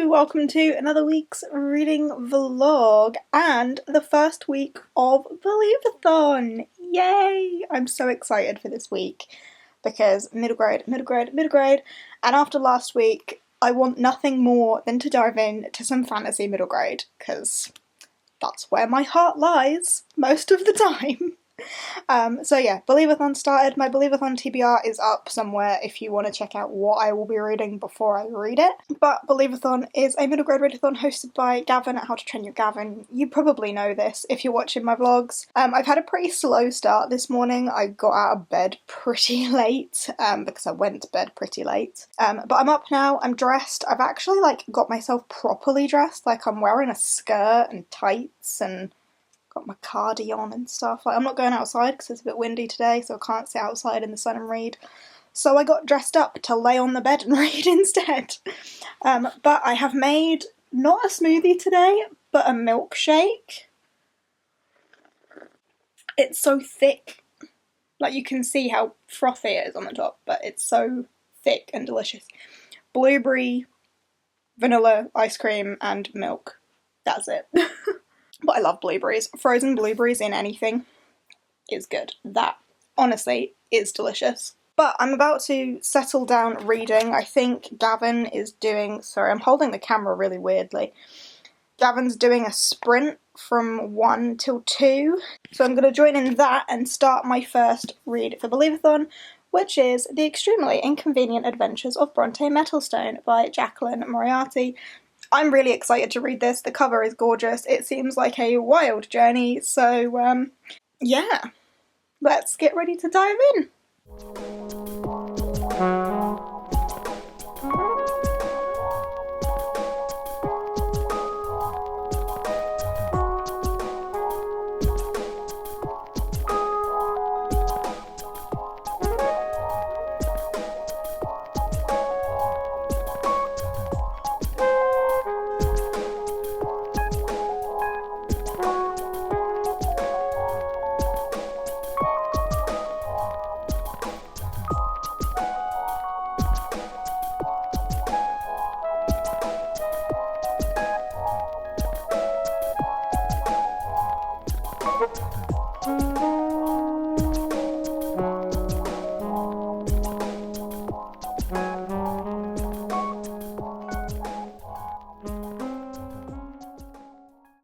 welcome to another week's reading vlog and the first week of Believeathon. Yay! I'm so excited for this week because middle grade, and after last week I want nothing more than to dive in to some fantasy middle grade because that's where my heart lies most of the time. So yeah, Believeathon started. My Believeathon TBR is up somewhere if you want to check out what I will be reading before I read it. But Believeathon is a middle grade readathon hosted by Gavin at How to Train Your Gavin. You probably know this if you're watching my vlogs. I've had a pretty slow start this morning. I got out of bed pretty late because I went to bed pretty late. But I'm up now, I'm dressed. I've actually got myself properly dressed. I'm wearing a skirt and tights and got my cardi on and stuff. I'm not going outside because it's a bit windy today, so I can't sit outside in the sun and read. So I got dressed up to lay on the bed and read instead. But I have made not a smoothie today, but a milkshake. It's so thick. You can see how frothy it is on the top, but it's so thick and delicious. Blueberry, vanilla, ice cream, and milk. That's it. But I love blueberries. Frozen blueberries in anything is good. That, honestly, is delicious. But I'm about to settle down reading. I think Gavin is doing... Sorry, I'm holding the camera really weirdly. Gavin's doing a sprint from 1 till 2. So I'm going to join in that and start my first read for Believeathon, which is The Extremely Inconvenient Adventures of Bronte Metalstone by Jacqueline Moriarty. I'm really excited to read this. The cover is gorgeous. It seems like a wild journey. So, yeah. Let's get ready to dive in.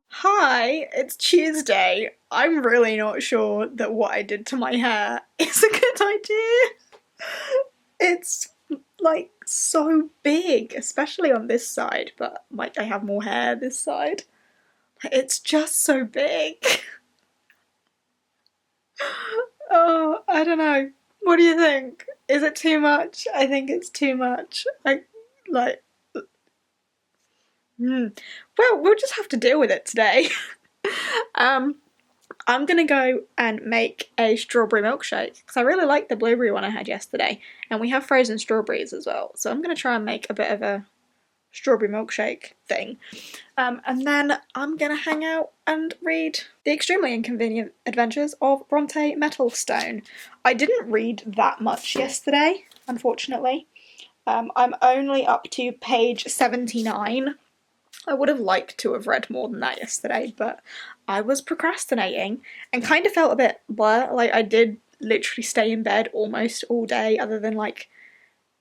Hi, it's Tuesday. I'm really not sure that what I did to my hair is a good idea. It's so big, especially on this side, but I have more hair this side. It's just so big. Oh, I don't know. What do you think? Is it too much? I think it's too much. Well, we'll just have to deal with it today. I'm gonna go and make a strawberry milkshake because I really like the blueberry one I had yesterday, and we have frozen strawberries as well, so I'm gonna try and make a bit of a strawberry milkshake thing. And then I'm gonna hang out and read The Extremely Inconvenient Adventures of Bronte Metalstone. I didn't read that much yesterday, unfortunately. I'm only up to page 79. I would have liked to have read more than that yesterday, but I was procrastinating and kind of felt a bit blur. I did literally stay in bed almost all day other than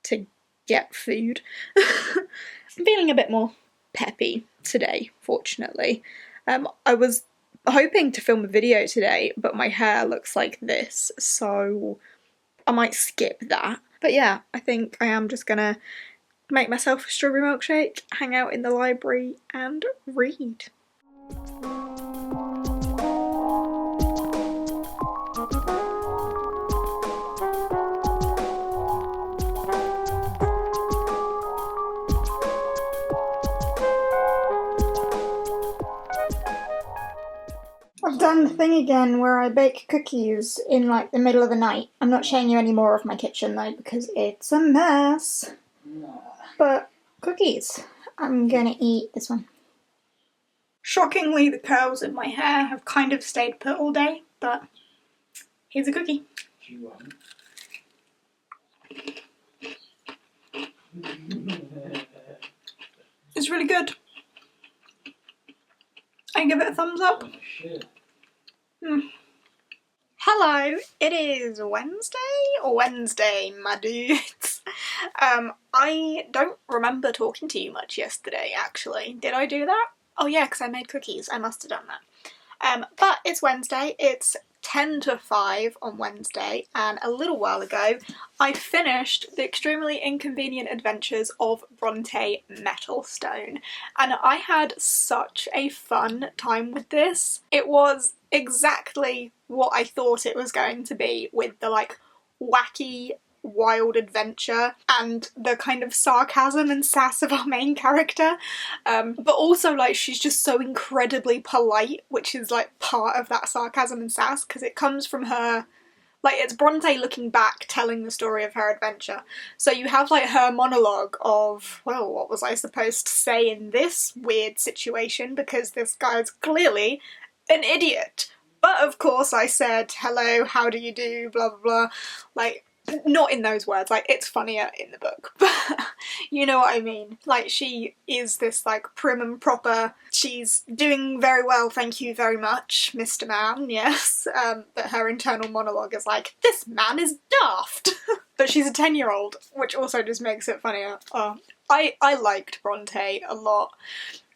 to get food. I'm feeling a bit more peppy today, fortunately. I was hoping to film a video today, but my hair looks like this, so I might skip that. But yeah, I think I am just gonna make myself a strawberry milkshake, hang out in the library, and read. I've done the thing again where I bake cookies in the middle of the night. I'm not showing you any more of my kitchen though because it's a mess. But cookies. I'm gonna eat this one. Shockingly, the curls in my hair have kind of stayed put all day, but here's a cookie. It's really good. I give it a thumbs up. Hello, it is Wednesday, my dudes. I don't remember talking to you much yesterday, actually. Did I do that? Oh yeah, because I made cookies. I must have done that. But it's Wednesday. It's 10 to 5 on Wednesday, and a little while ago I finished The Extremely Inconvenient Adventures of Bronte Metalstone, and I had such a fun time with this. It was exactly what I thought it was going to be, with the like wacky wild adventure and the kind of sarcasm and sass of our main character, but also like she's just so incredibly polite, which is like part of that sarcasm and sass because it comes from her. Like, it's Bronte looking back, telling the story of her adventure. So you have, like, her monologue of, well, what was I supposed to say in this weird situation? Because this guy's clearly an idiot. But, of course, I said, hello, how do you do, blah, blah, blah. Like, not in those words. Like, it's funnier in the book. But you know what I mean. Like, she is this, like, prim and proper, she's doing very well, thank you very much, Mr. Man, yes. But her internal monologue is like, this man is daft! But she's a 10-year-old, which also just makes it funnier. I liked Bronte a lot.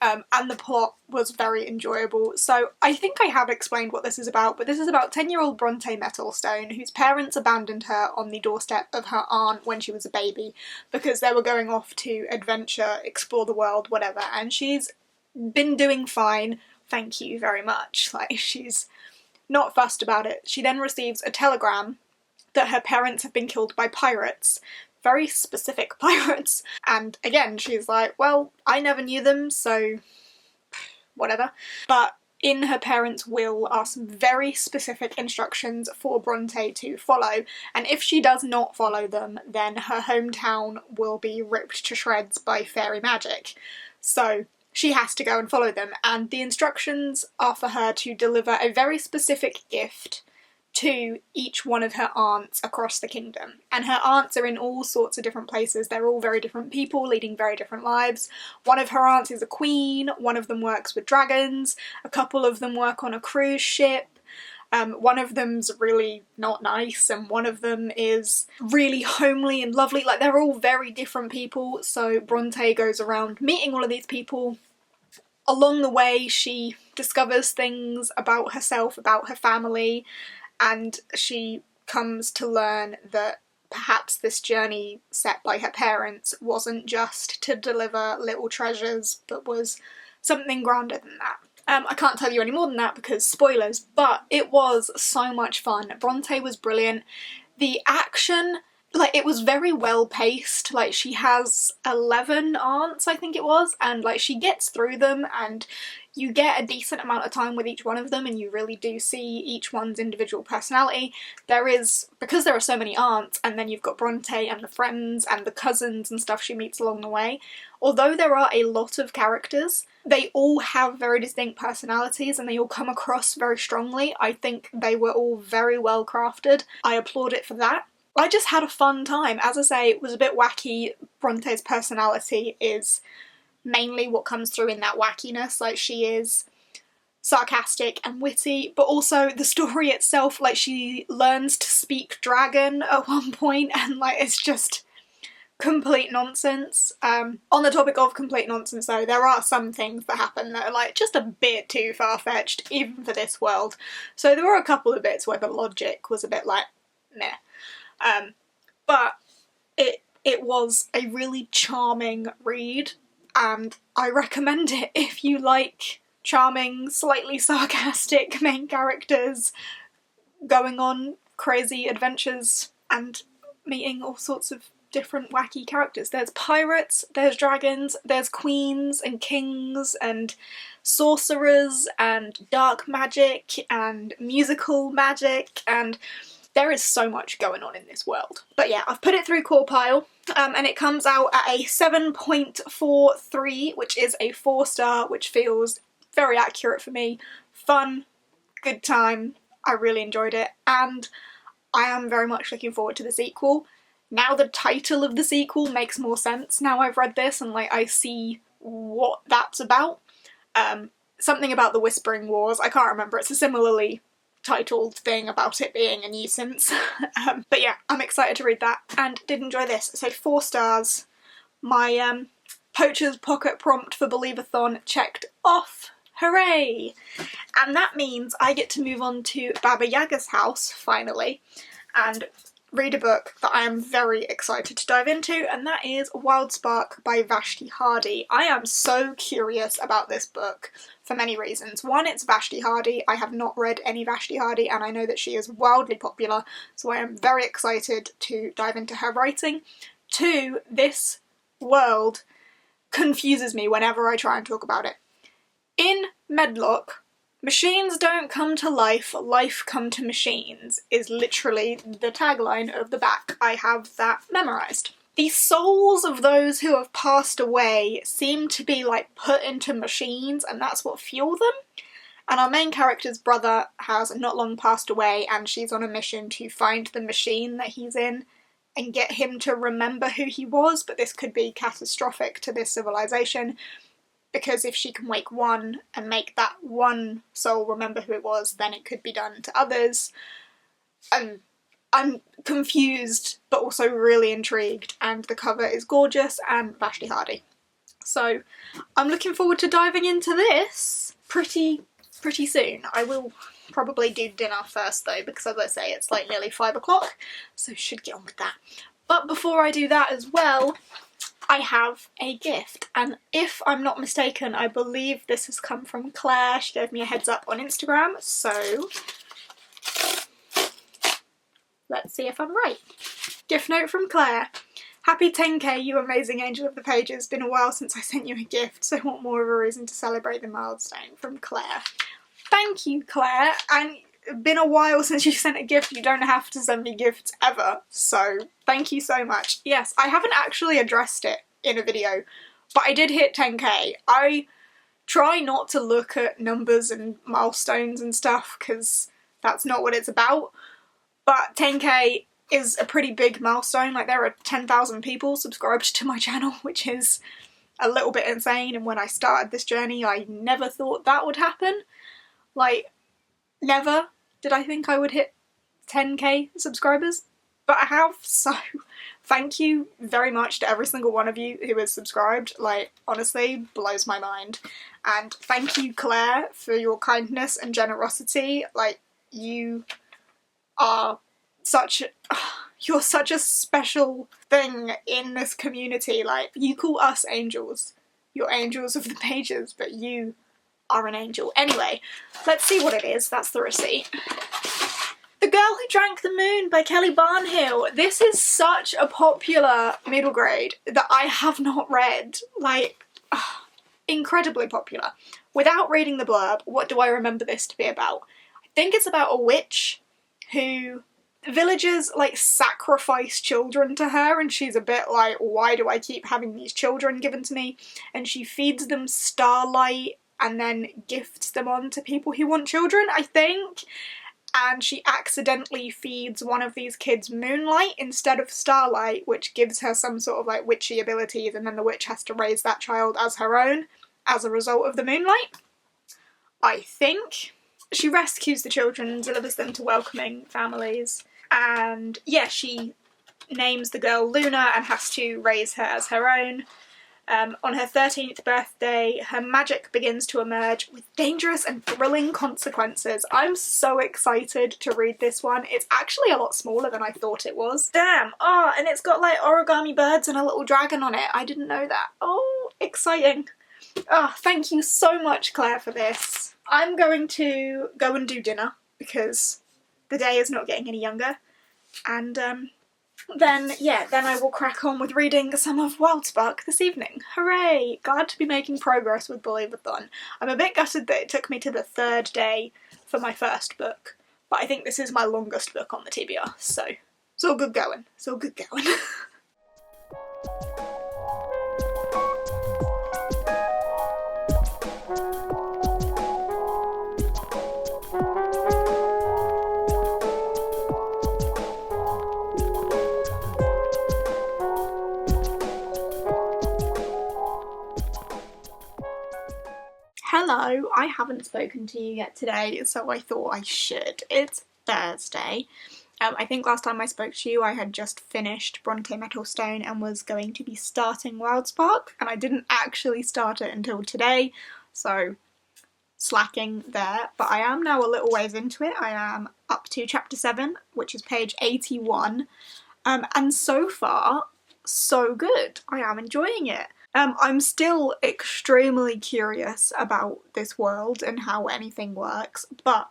And the plot was very enjoyable. So I think I have explained what this is about, but this is about 10-year-old Bronte Metalstone, whose parents abandoned her on the doorstep of her aunt when she was a baby because they were going off to adventure, explore the world, whatever, and she's been doing fine, thank you very much. Like, she's not fussed about it. She then receives a telegram that her parents have been killed by pirates. Very specific pirates. And again, she's like, well, I never knew them, so whatever. But in her parents' will are some very specific instructions for Bronte to follow, and if she does not follow them, then her hometown will be ripped to shreds by fairy magic. So she has to go and follow them, and the instructions are for her to deliver a very specific gift to each one of her aunts across the kingdom. And her aunts are in all sorts of different places. They're all very different people, leading very different lives. One of her aunts is a queen, one of them works with dragons, a couple of them work on a cruise ship, one of them's really not nice, and one of them is really homely and lovely. Like, they're all very different people, so Bronte goes around meeting all of these people. Along the way, she discovers things about herself, about her family, and she comes to learn that perhaps this journey set by her parents wasn't just to deliver little treasures, but was something grander than that. I can't tell you any more than that because spoilers, but it was so much fun. Bronte was brilliant. The action, like, it was very well paced. Like, she has 11 aunts, I think it was, and like she gets through them and you get a decent amount of time with each one of them and you really do see each one's individual personality. Because there are so many aunts, and then you've got Bronte and the friends and the cousins and stuff she meets along the way, although there are a lot of characters, they all have very distinct personalities and they all come across very strongly. I think they were all very well crafted. I applaud it for that. I just had a fun time. As I say, it was a bit wacky. Bronte's personality is mainly what comes through in that wackiness. Like, she is sarcastic and witty, but also the story itself, like, she learns to speak dragon at one point, and like, it's just complete nonsense. On the topic of complete nonsense though, there are some things that happen that are like just a bit too far-fetched, even for this world. So there were a couple of bits where the logic was a bit like, meh. But it was a really charming read, and I recommend it if you like charming, slightly sarcastic main characters going on crazy adventures and meeting all sorts of different wacky characters. There's pirates, there's dragons, there's queens and kings and sorcerers and dark magic and musical magic, and there is so much going on in this world. But yeah, I've put it through Core Pile, and it comes out at a 7.43, which is a 4-star, which feels very accurate for me. Fun, good time, I really enjoyed it, and I am very much looking forward to the sequel. Now the title of the sequel makes more sense now I've read this, and like I see what that's about. Something about the Whispering Wars, I can't remember, it's a similarly titled thing about it being a nuisance. But yeah, I'm excited to read that and did enjoy this. So 4 stars. My Poacher's Pocket prompt for Believathon checked off. Hooray! And that means I get to move on to Baba Yaga's house, finally, and read a book that I am very excited to dive into, and that is Wild Spark by Vashti Hardy. I am so curious about this book for many reasons. One, it's Vashti Hardy. I have not read any Vashti Hardy, and I know that she is wildly popular, so I am very excited to dive into her writing. 2, this world confuses me whenever I try and talk about it. In Medlock, machines don't come to life, life come to machines is literally the tagline of the back. I have that memorised. The souls of those who have passed away seem to be like put into machines, and that's what fuel them. And our main character's brother has not long passed away, and she's on a mission to find the machine that he's in and get him to remember who he was, but this could be catastrophic to this civilization, because if she can wake one and make that one soul remember who it was, then it could be done to others. And I'm confused, but also really intrigued, and the cover is gorgeous and Vashti Hardy. So I'm looking forward to diving into this pretty soon. I will probably do dinner first though, because as I say, it's like nearly 5 o'clock, so should get on with that. But before I do that as well, I have a gift, and if I'm not mistaken, I believe this has come from Claire. She gave me a heads up on Instagram, so let's see if I'm right. Gift note from Claire. Happy 10k, you amazing angel of the pages. Been a while since I sent you a gift, so what more of a reason to celebrate the milestone? From Claire. Thank you, Claire, and been a while since you sent a gift. You don't have to send me gifts ever, so thank you so much. Yes, I haven't actually addressed it in a video, but I did hit 10k. I try not to look at numbers and milestones and stuff, because that's not what it's about, but 10k is a pretty big milestone. Like, there are 10,000 people subscribed to my channel, which is a little bit insane, and when I started this journey I never thought that would happen. Like, never did I think I would hit 10k subscribers, but I have, so thank you very much to every single one of you who has subscribed. Like, honestly, blows my mind. And thank you, Claire, for your kindness and generosity. Like, you are you're such a special thing in this community. Like, you call us angels. You're angels of the pages, but you are an angel. Anyway, let's see what it is. That's the receipt. The Girl Who Drank the Moon by Kelly Barnhill. This is such a popular middle grade that I have not read. Like, incredibly popular. Without reading the blurb, what do I remember this to be about? I think it's about a witch who villagers like sacrifice children to her, and she's a bit like, why do I keep having these children given to me? And she feeds them starlight and then gifts them on to people who want children, I think. And she accidentally feeds one of these kids moonlight instead of starlight, which gives her some sort of like witchy abilities, and then the witch has to raise that child as her own as a result of the moonlight, I think. She rescues the children and delivers them to welcoming families. And yeah, she names the girl Luna and has to raise her as her own. On her 13th birthday, her magic begins to emerge with dangerous and thrilling consequences. I'm so excited to read this one. It's actually a lot smaller than I thought it was. Damn! Oh, and it's got like origami birds and a little dragon on it. I didn't know that. Oh, exciting. Oh, thank you so much, Claire, for this. I'm going to go and do dinner because the day is not getting any younger. And then I will crack on with reading some of Wild Spark this evening. Hooray! Glad to be making progress with Believathon. I'm a bit gutted that it took me to the 3rd day for my first book, but I think this is my longest book on the TBR, so it's all good going. It's all good going. Hello, I haven't spoken to you yet today, so I thought I should. It's Thursday. I think last time I spoke to you I had just finished Bronte Metalstone and was going to be starting Wildspark, and I didn't actually start it until today, so slacking there. But I am now a little ways into it. I am up to chapter 7, which is page 81, and so far, so good. I am enjoying it. I'm still extremely curious about this world and how anything works, but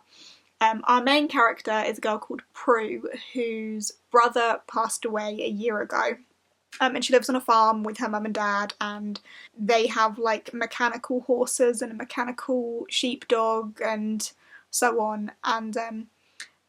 our main character is a girl called Prue, whose brother passed away a year ago. And she lives on a farm with her mum and dad, and they have like mechanical horses and a mechanical sheepdog and so on. And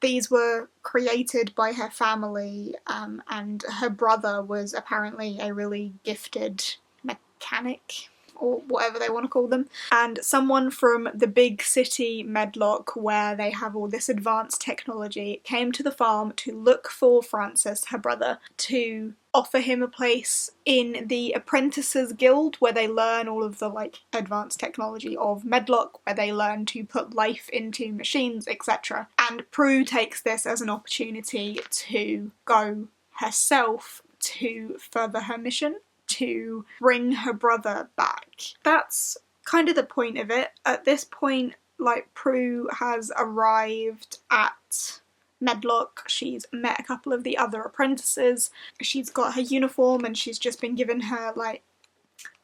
these were created by her family, and her brother was apparently a really gifted mechanic, or whatever they want to call them, and someone from the big city Medlock, where they have all this advanced technology, came to the farm to look for Francis, her brother, to offer him a place in the apprentices guild, where they learn all of the like advanced technology of Medlock, where they learn to put life into machines, etc. And Prue takes this as an opportunity to go herself to further her mission, to bring her brother back. That's kind of the point of it. At this point, like, Prue has arrived at Medlock, she's met a couple of the other apprentices, she's got her uniform, and she's just been given her, like,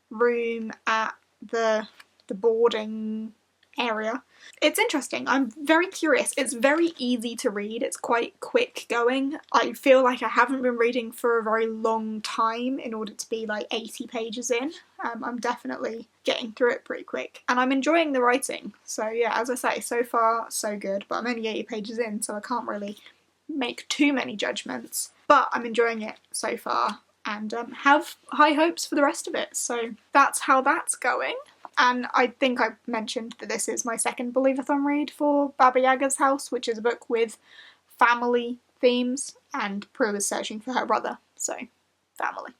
room at the boarding area. It's interesting. I'm very curious. It's very easy to read. It's quite quick going. I feel like I haven't been reading for a very long time in order to be like 80 pages in. I'm definitely getting through it pretty quick, and I'm enjoying the writing. So yeah, as I say, so far so good, but I'm only 80 pages in, so I can't really make too many judgments, but I'm enjoying it so far, and have high hopes for the rest of it. So that's how that's going. And I think I mentioned that this is my second Believathon read for Baba Yaga's House, which is a book with family themes, and Prue is searching for her brother, so family.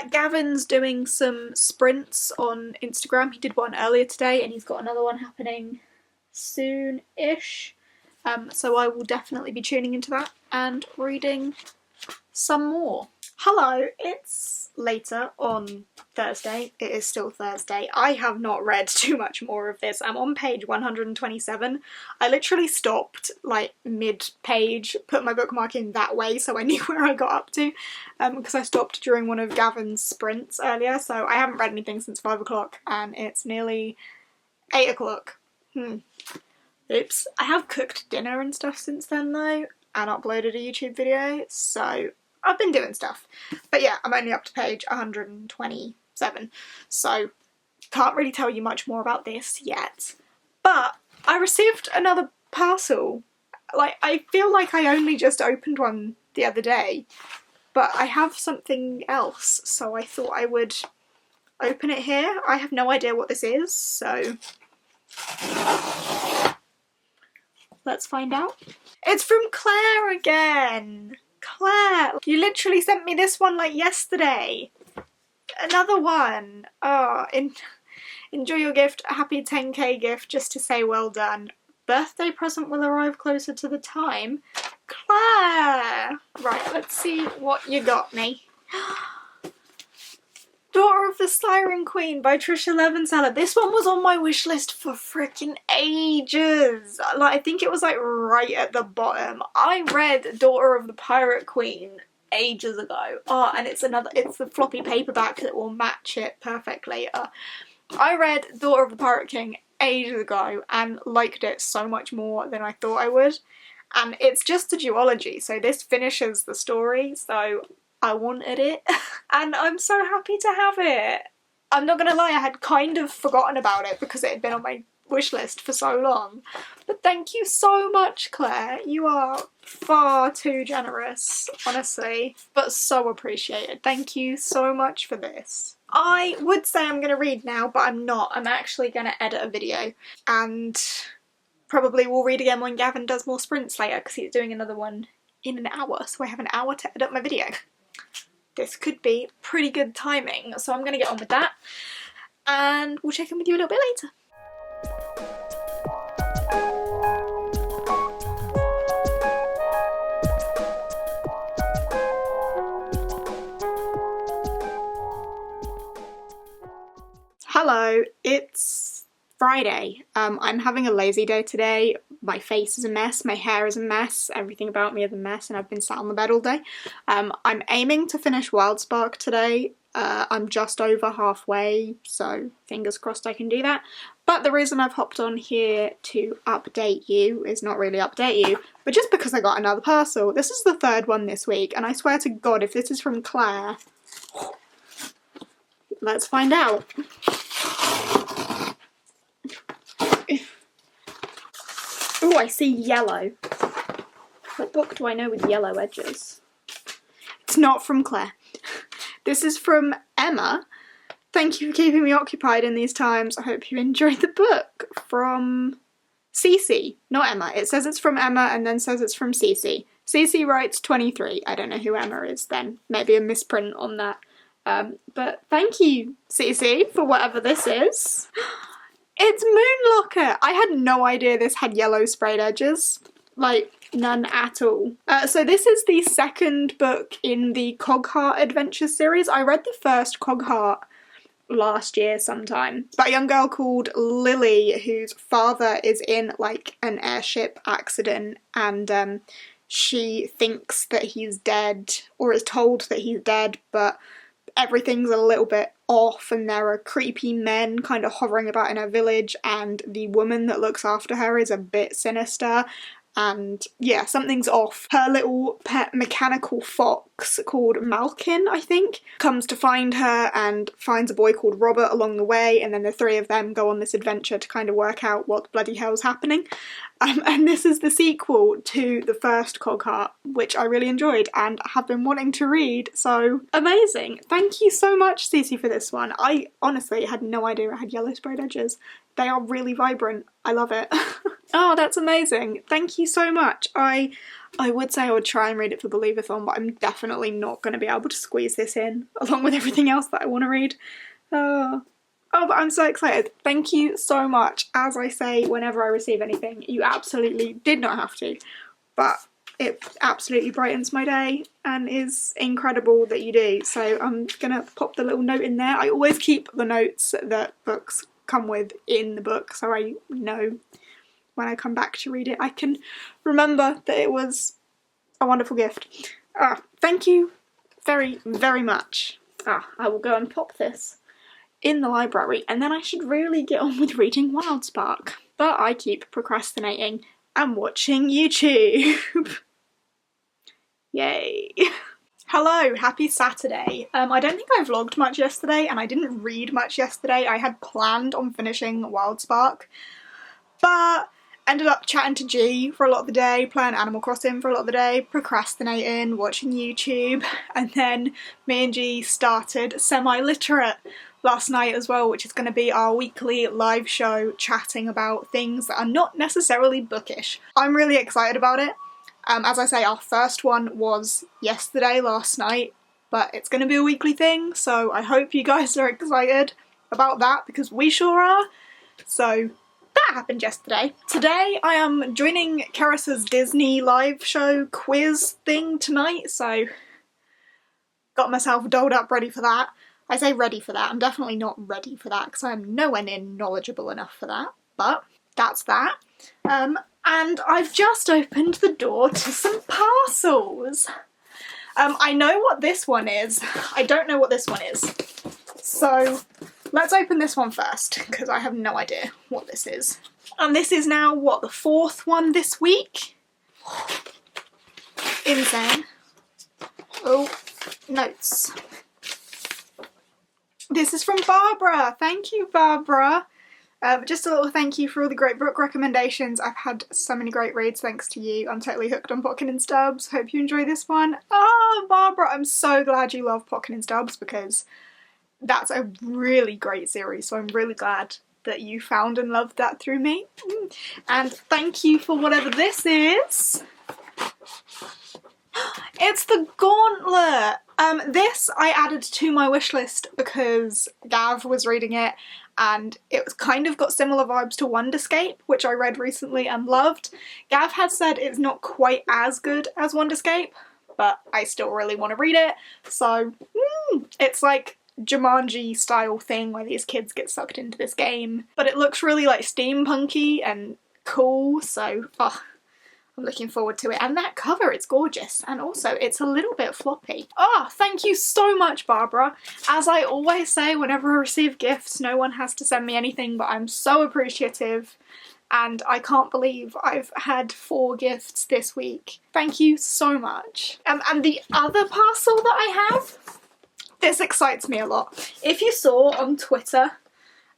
Gavin's doing some sprints on Instagram. He did one earlier today, and he's got another one happening soon-ish. So I will definitely be tuning into that and reading some more. Hello, it's later on Thursday. It is still Thursday. I have not read too much more of this. I'm on page 127. I literally stopped like mid-page, put my bookmark in that way so I knew where I got up to, because I stopped during one of Gavin's sprints earlier, so I haven't read anything since 5 o'clock and it's nearly 8 o'clock. Oops. I have cooked dinner and stuff since then though, and uploaded a YouTube video, so I've been doing stuff. But yeah, I'm only up to page 127, so can't really tell you much more about this yet. But I received another parcel. Like, I feel like I only just opened one the other day, but I have something else, so I thought I would open it here. I have no idea what this is, so let's find out. It's from Claire again! Claire! You literally sent me this one like yesterday! Another one! Oh, enjoy your gift, a happy 10k gift just to say well done. Birthday present will arrive closer to the time. Claire! Right, let's see what you got me. Daughter of the Siren Queen by Trisha Levenseller. This one was on my wish list for freaking ages. Like, I think it was like right at the bottom. I read Daughter of the Pirate Queen ages ago. Oh, and it's the floppy paperback that will match it perfectly. I read Daughter of the Pirate King ages ago and liked it so much more than I thought I would. And it's just a duology, so this finishes the story, so I wanted it, and I'm so happy to have it. I'm not gonna lie, I had kind of forgotten about it because it had been on my wish list for so long. But thank you so much, Claire. You are far too generous, honestly, but so appreciated. Thank you so much for this. I would say I'm gonna read now, but I'm not. I'm actually gonna edit a video, and probably will read again when Gavin does more sprints later, because he's doing another one in an hour, so I have an hour to edit my video. This could be pretty good timing, so I'm going to get on with that, and we'll check in with you a little bit later. Hello, it's Friday. I'm having a lazy day today. My face is a mess, my hair is a mess, everything about me is a mess, and I've been sat on the bed all day. I'm aiming to finish Wildspark today. I'm just over halfway, so fingers crossed I can do that. But the reason I've hopped on here to update you is not really update you, but just because I got another parcel. This is the third one this week, and I swear to God, if this is from Claire, let's find out. Oh, I see yellow. What book do I know with yellow edges? It's not from Claire. This is from Emma. Thank you for keeping me occupied in these times. I hope you enjoyed the book. From Cece, not Emma. It says it's from Emma and then says it's from Cece. Cece writes 23. I don't know who Emma is then. Maybe a misprint on that. But thank you, Cece, for whatever this is. It's Moonlocker! I had no idea this had yellow sprayed edges. Like, none at all. So this is the second book in the Cogheart Adventures series. I read the first Cogheart last year sometime. It's about a young girl called Lily whose father is in, like, an airship accident and she thinks that he's dead, or is told that he's dead, but everything's a little bit off and there are creepy men kind of hovering about in her village and the woman that looks after her is a bit sinister and yeah, something's off. Her little pet mechanical fox called Malkin, I think, comes to find her and finds a boy called Robert along the way, and then the three of them go on this adventure to kind of work out what bloody hell's happening. And this is the sequel to the first Cogheart, which I really enjoyed and have been wanting to read, so amazing. Thank you so much, Cece, for this one. I honestly had no idea it had yellow sprayed edges. They are really vibrant. I love it. Oh, that's amazing. Thank you so much. I would say I would try and read it for Believathon, but I'm definitely not going to be able to squeeze this in, along with everything else that I want to read. Oh, but I'm so excited. Thank you so much. As I say, whenever I receive anything, you absolutely did not have to, but it absolutely brightens my day and is incredible that you do. So I'm going to pop the little note in there. I always keep the notes that books come with in the book, so I know when I come back to read it I can remember that it was a wonderful gift. Thank you very, very much. I will go and pop this in the library and then I should really get on with reading Wildspark. But I keep procrastinating and watching YouTube. Yay. Hello, happy Saturday. I don't think I vlogged much yesterday and I didn't read much yesterday. I had planned on finishing Wildspark, but ended up chatting to G for a lot of the day, playing Animal Crossing for a lot of the day, procrastinating, watching YouTube, and then me and G started Semi-Literate last night as well, which is going to be our weekly live show chatting about things that are not necessarily bookish. I'm really excited about it. As I say, our first one was yesterday, last night, but it's going to be a weekly thing, so I hope you guys are excited about that, because we sure are. So that happened yesterday. Today I am joining Keris's Disney live show quiz thing tonight, so got myself dolled up ready for that. I say ready for that, I'm definitely not ready for that because I'm nowhere near knowledgeable enough for that, but that's that. And I've just opened the door to some parcels. I know what this one is. I don't know what this one is. So let's open this one first, because I have no idea what this is. And this is now, what, the fourth one this week? Insane. Oh, notes. This is from Barbara. Thank you, Barbara. Just a little thank you for all the great book recommendations. I've had so many great reads thanks to you. I'm totally hooked on Potkin and Stubbs. Hope you enjoy this one. Oh, Barbara, I'm so glad you love Potkin and Stubbs because that's a really great series, so I'm really glad that you found and loved that through me. And thank you for whatever this is. It's the Gauntlet! This I added to my wishlist because Gav was reading it and it was kind of got similar vibes to Wonderscape, which I read recently and loved. Gav had said it's not quite as good as Wonderscape, but I still really want to read it, so it's like Jumanji style thing where these kids get sucked into this game. But it looks really like steampunky and cool, so I'm looking forward to it. And that cover, it's gorgeous. And also, it's a little bit floppy. Thank you so much, Barbara. As I always say, whenever I receive gifts, no one has to send me anything, but I'm so appreciative. And I can't believe I've had 4 gifts this week. Thank you so much. And the other parcel that I have, this excites me a lot. If you saw on Twitter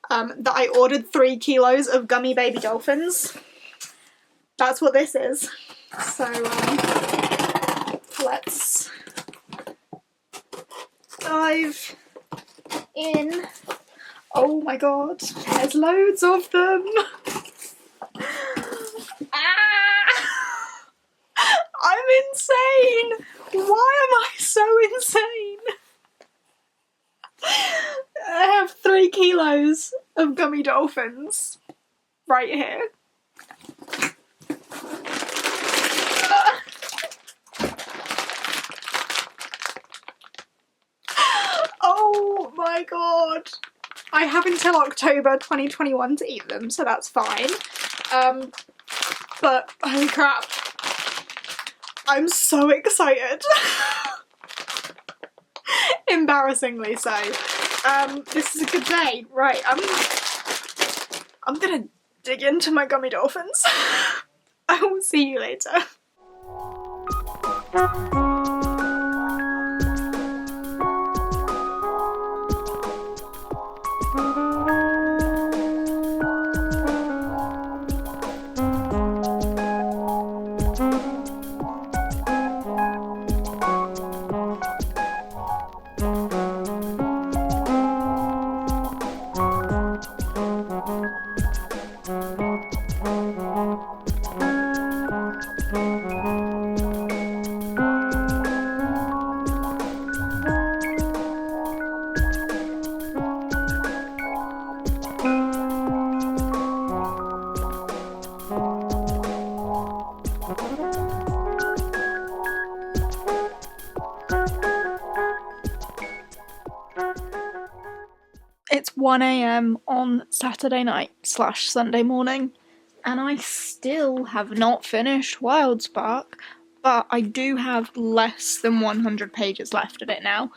that I ordered 3 kilos of gummy baby dolphins, that's what this is. So let's dive in. Oh my god, there's loads of them. I'm insane! Why am I so insane? I have 3 kilos of gummy dolphins right here. Oh my god. I have until October 2021 to eat them, so that's fine. But holy crap. I'm so excited. Embarrassingly so. This is a good day. Right, I'm gonna dig into my gummy dolphins. I will see you later. It's 1 AM on Saturday night / Sunday morning, and I still have not finished Wildspark, but I do have less than 100 pages left of it now,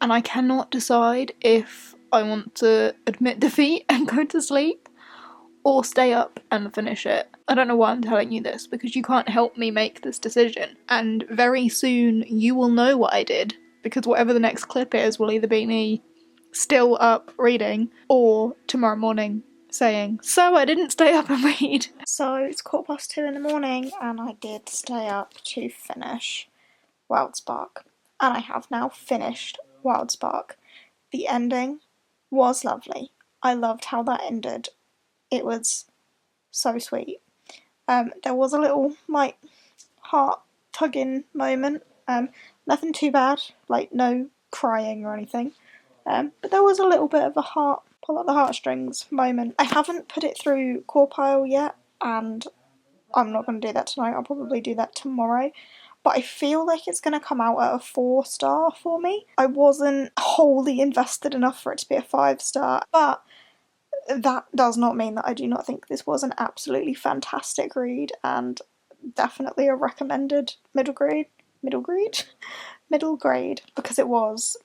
and I cannot decide if I want to admit defeat and go to sleep, or stay up and finish it. I don't know why I'm telling you this, because you can't help me make this decision, and very soon you will know what I did, because whatever the next clip is will either be me still up reading, or tomorrow morning saying, so I didn't stay up and read. So it's 2:15 in the morning, and I did stay up to finish Wildspark, and I have now finished Wildspark. The ending was lovely. I loved how that ended. It was so sweet. There was a little, heart tugging moment. Nothing too bad, no crying or anything. But there was a little bit of a pull at the heartstrings moment. I haven't put it through Core Pile yet, and I'm not going to do that tonight. I'll probably do that tomorrow. But I feel like it's going to come out at a 4-star for me. I wasn't wholly invested enough for it to be a 5-star, but that does not mean that I do not think this was an absolutely fantastic read, and definitely a recommended middle grade, because it was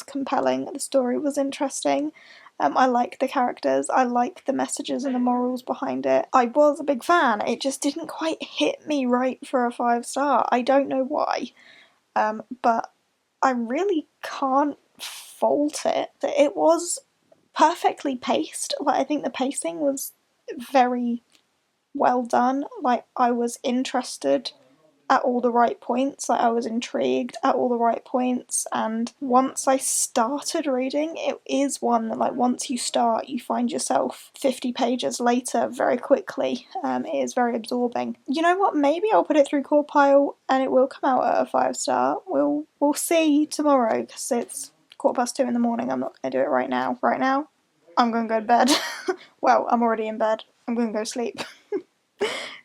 compelling, the story was interesting, I like the characters, I like the messages and the morals behind it. I was a big fan, it just didn't quite hit me right for a 5-star. I don't know why, but I really can't fault it. It was perfectly paced. I think the pacing was very well done. I was interested at all the right points, I was intrigued at all the right points, and once I started reading, it is one that once you start, you find yourself 50 pages later very quickly. It is very absorbing. You know what, maybe I'll put it through Core Pile and it will come out at a 5-star. We'll see tomorrow, because it's 2:15 in the morning. I'm not going to do it right now. Right now, I'm going to go to bed. Well, I'm already in bed. I'm going to go sleep.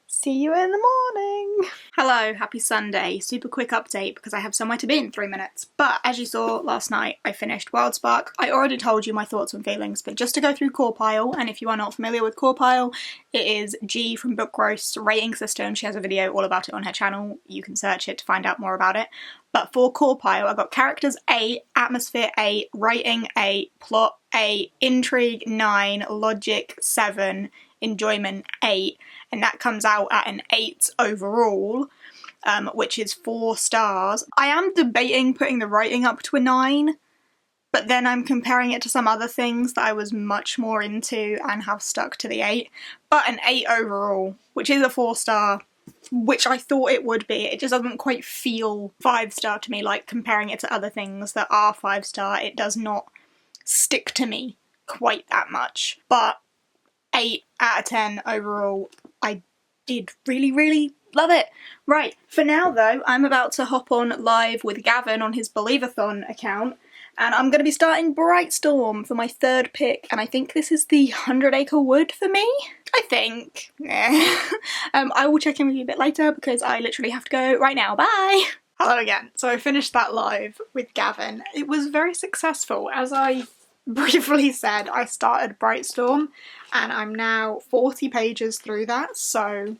See See you in the morning. Hello, happy Sunday. Super quick update because I have somewhere to be in 3 minutes. But as you saw last night, I finished Wildspark. I already told you my thoughts and feelings, but just to go through Core Pile, and if you are not familiar with Core Pile, it is G from Book Roast's rating system. She has a video all about it on her channel. You can search it to find out more about it. But for Core Pile, I got characters 8, atmosphere 8, writing 8, plot 8, intrigue 9, logic 7, enjoyment 8, and that comes out at an 8 overall, which is 4 stars. I am debating putting the writing up to a 9, but then I'm comparing it to some other things that I was much more into and have stuck to the 8. But an 8 overall, which is a 4-star, which I thought it would be. It just doesn't quite feel 5-star to me, like comparing it to other things that are 5-star. It does not stick to me quite that much. But 8 out of 10 overall. I did really love it. Right, for now though, I'm about to hop on live with Gavin on his BELIEVATHON account, and I'm going to be starting Brightstorm for my 3rd pick, and I think this is the 100 Acre Wood for me? I think. I will check in with you a bit later because I literally have to go right now. Bye! Hello again. So I finished that live with Gavin. It was very successful. As I briefly said, I started Brightstorm and I'm now 40 pages through that, so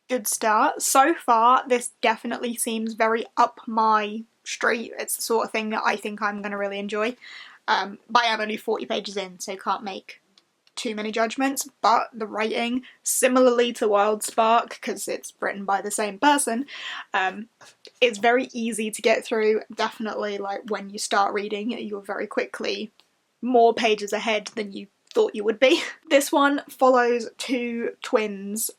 good start. So far, this definitely seems very up my street. It's the sort of thing that I think I'm going to really enjoy. But I'm only 40 pages in, so can't make too many judgments, but the writing, similarly to Wildspark, because it's written by the same person, it's very easy to get through. Definitely, like, when you start reading, you're very quickly more pages ahead than you thought you would be. This one follows 2 twins,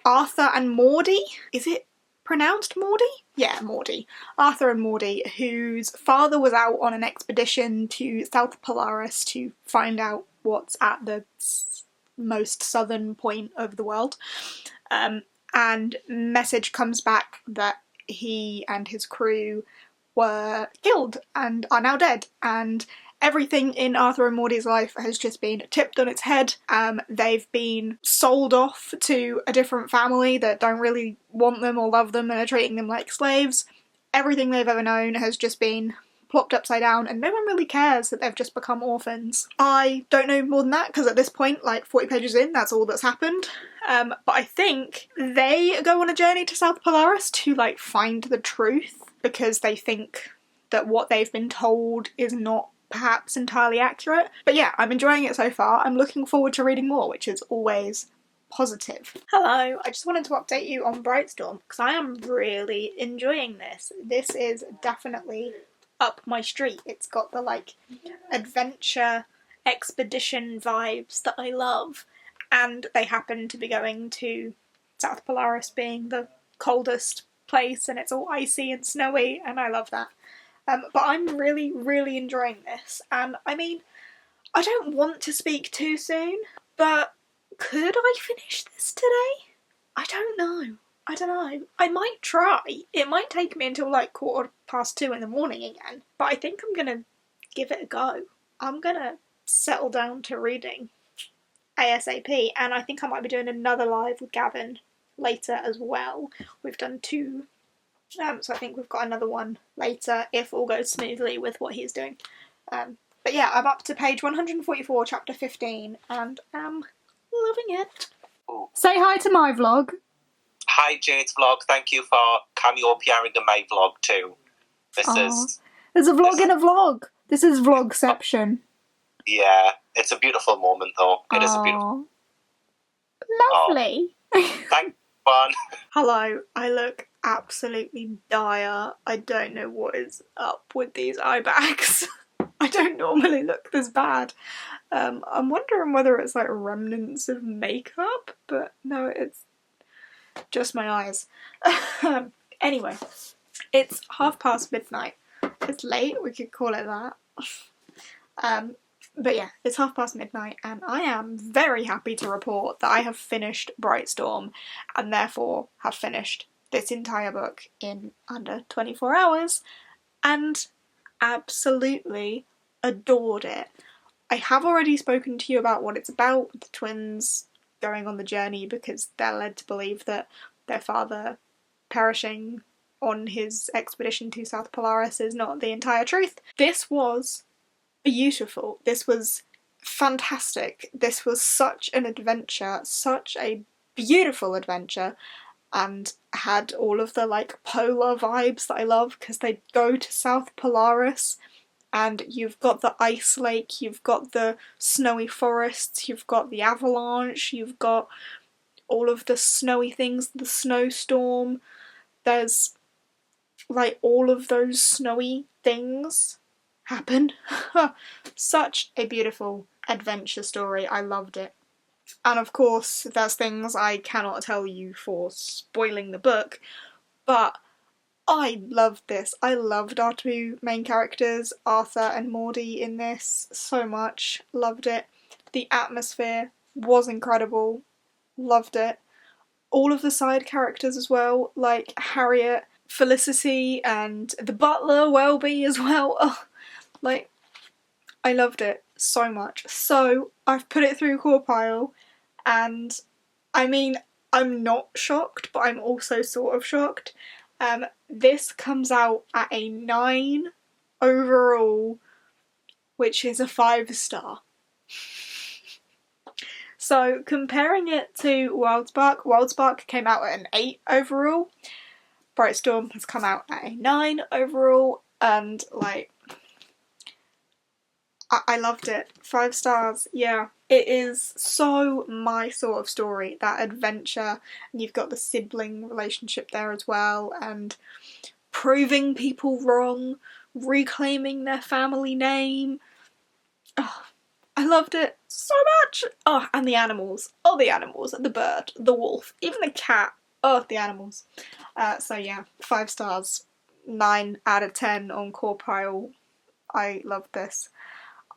Arthur and Maudie. Is it pronounced Maudie? Yeah, Maudie. Arthur and Maudie, whose father was out on an expedition to South Polaris to find out what's at the most southern point of the world. And message comes back that he and his crew were killed and are now dead, and everything in Arthur and Maudie's life has just been tipped on its head. They've been sold off to a different family that don't really want them or love them and are treating them like slaves. Everything they've ever known has just been plopped upside down, and no one really cares that they've just become orphans. I don't know more than that, because at this point, like 40 pages in, that's all that's happened. But I think they go on a journey to South Polaris to, like, find the truth, because they think that what they've been told is not perhaps entirely accurate. But yeah, I'm enjoying it so far. I'm looking forward to reading more, which is always positive. Hello, I just wanted to update you on Brightstorm, because I am really enjoying this. This is definitely up my street. It's got the, like, adventure expedition vibes that I love, and they happen to be going to South Polaris, being the coldest place, and it's all icy and snowy, and I love that. But I'm really enjoying this, and I mean, I don't want to speak too soon, but could I finish this today? I don't know. I might try. It might take me until like 2:15 in the morning again, but I think I'm gonna give it a go. I'm gonna settle down to reading ASAP, and I think I might be doing another live with Gavin later as well. We've done 2, so I think we've got another one later if all goes smoothly with what he's doing. But yeah, I'm up to page 144, chapter 15, and I'm loving it. Say hi to my vlog. Hi Jade's vlog, thank you for cameo appearing in my vlog too. There's a vlog in a vlog. This is vlogception. Yeah, it's a beautiful moment though. It is a beautiful. Lovely. Thank you, Juan. Hello, I look absolutely dire. I don't know what is up with these eye bags. I don't normally look this bad. I'm wondering whether it's like remnants of makeup, but no, it's just my eyes. Anyway, it's midnight. It's late, we could call it that. But yeah, it's midnight, and I am very happy to report that I have finished Brightstorm, and therefore have finished this entire book in under 24 hours, and absolutely adored it. I have already spoken to you about what it's about, the twins going on the journey because they're led to believe that their father perishing on his expedition to South Polaris is not the entire truth. This was beautiful. This was fantastic. This was such an adventure, such a beautiful adventure, and had all of the like polar vibes that I love, because they go to South Polaris and you've got the ice lake, you've got the snowy forests, you've got the avalanche, you've got all of the snowy things, the snowstorm. There's like all of those snowy things happen. Such a beautiful adventure story. I loved it. And of course, there's things I cannot tell you for spoiling the book, but I loved this. I loved our two main characters, Arthur and Maudie, in this so much. Loved it. The atmosphere was incredible. Loved it. All of the side characters as well, like Harriet, Felicity, and the butler, Welby, as well. Oh, like, I loved it so much. So, I've put it through Core Pile, and I mean, I'm not shocked, but I'm also sort of shocked. This comes out at a 9 overall, which is a 5-star. So comparing it to Wildspark came out at an 8 overall. Brightstorm has come out at a 9 overall, and like, I loved it. 5 stars, yeah. It is so my sort of story, that adventure, and you've got the sibling relationship there as well, and proving people wrong, reclaiming their family name. Oh, I loved it so much! Oh, and the animals. Oh, the animals. The bird, the wolf, even the cat. Oh, the animals. So yeah, 5 stars. 9 out of 10 on Core Pile. I love this.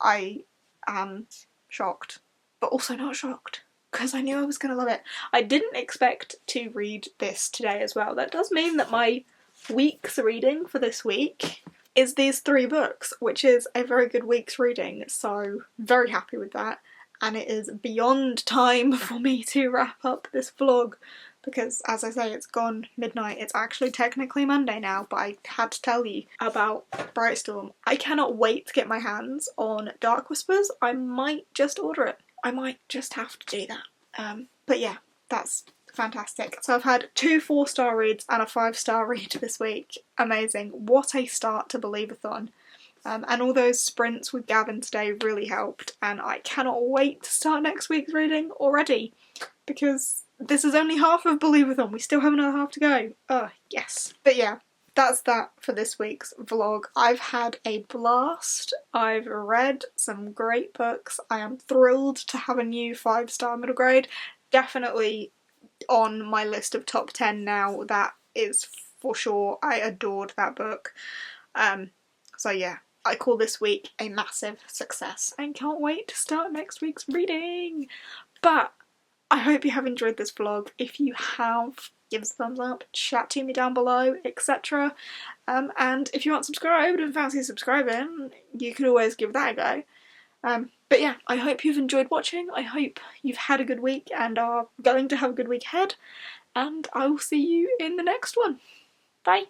I am shocked, but also not shocked, because I knew I was going to love it. I didn't expect to read this today as well. That does mean that my week's reading for this week is these 3 books, which is a very good week's reading, so very happy with that. And it is beyond time for me to wrap up this vlog, because as I say, it's gone midnight. It's actually technically Monday now, but I had to tell you about Brightstorm. I cannot wait to get my hands on Dark Whispers. I might just order it. I might just have to do that. But yeah, that's fantastic. So I've had 2 4-star reads and a 5-star read this week. Amazing. What a start to Believathon. And all those sprints with Gavin today really helped, and I cannot wait to start next week's reading already, because this is only half of Believathon. We still have another half to go. Oh, yes. But yeah, that's that for this week's vlog. I've had a blast. I've read some great books. I am thrilled to have a new 5-star middle grade. Definitely on my list of top 10 now. That is for sure. I adored that book. So yeah, I call this week a massive success and can't wait to start next week's reading. But I hope you have enjoyed this vlog. If you have, give us a thumbs up, chat to me down below, etc. And if you aren't subscribed and fancy subscribing, you could always give that a go. But yeah, I hope you've enjoyed watching. I hope you've had a good week and are going to have a good week ahead. And I will see you in the next one. Bye!